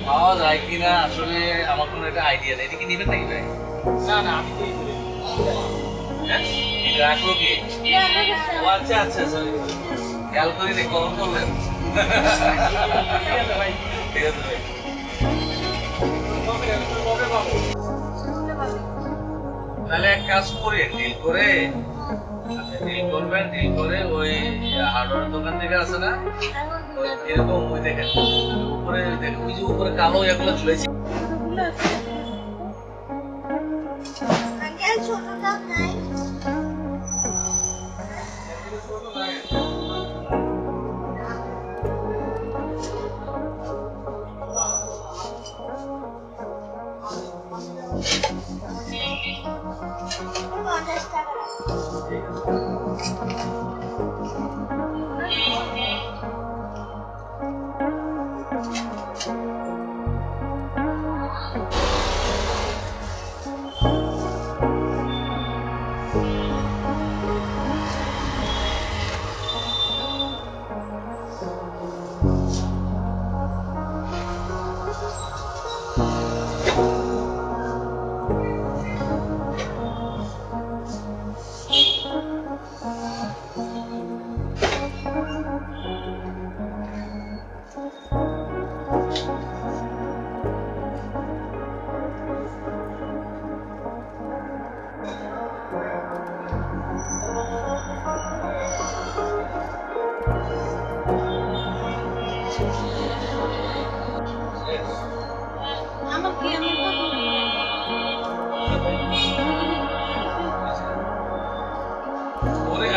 পাওয়া যায় কিনা আসলে আমার কোনো একটা আইডিয়া নেই। এটা কি নিবেন নাকি ভাই? না না আমি তো রাখলো কি? ও আচ্ছা আচ্ছা সরি খেয়াল করিনি কখন করলেন? ঠিক আছে ভাই। ঠিক আছে ভাই। কবে পাবো? তাহলে এক কাজ করি ডিল করে ডিল করবেন, ডিল করে ওই হার্ডওয়্যার দোকান থেকে আছে না ওই এরকম ওই দেখেন উপরে দেখেন ওই যে উপরে কালো এগুলো ঝুলেছে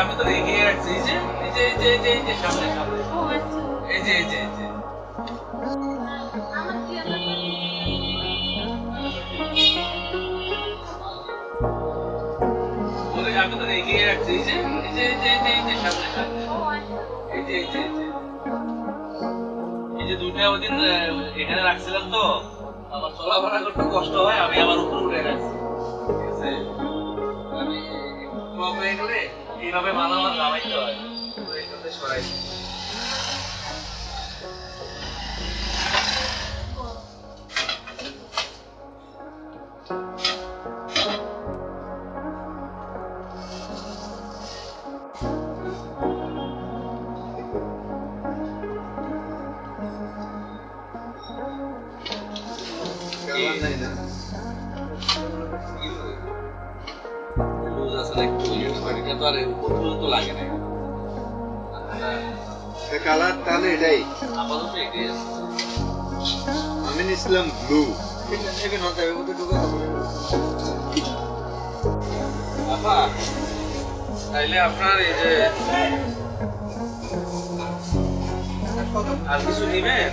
আমি তো রেখে রাখছি এই যে এই যে এই যে এই যে এই যে সামনে সামনে এই যে এই যে এই যে আমি তো রেখে রাখছি এই যে এই যে এই যে এই যে এই যে সামনে সামনে এই যে এই যে এই যে এই যে দুইটা ওই দিন এখানে রাখছিলাম তো আমার চলাফেরা করতে কষ্ট হয় আমি আবার উপরে উঠে রাখছি ঠিক আছে আমি করে এইভাবে মালামাল নামাইতে হয় এইভাবে সরাই কালার তাহলে এটাই আপাতত এটাই আছে আমিন ইসলাম ব্লু এখানে হতে হবে ওদের ঢুকে আপা তাইলে আপনার এই যে আর কিছু নিবেন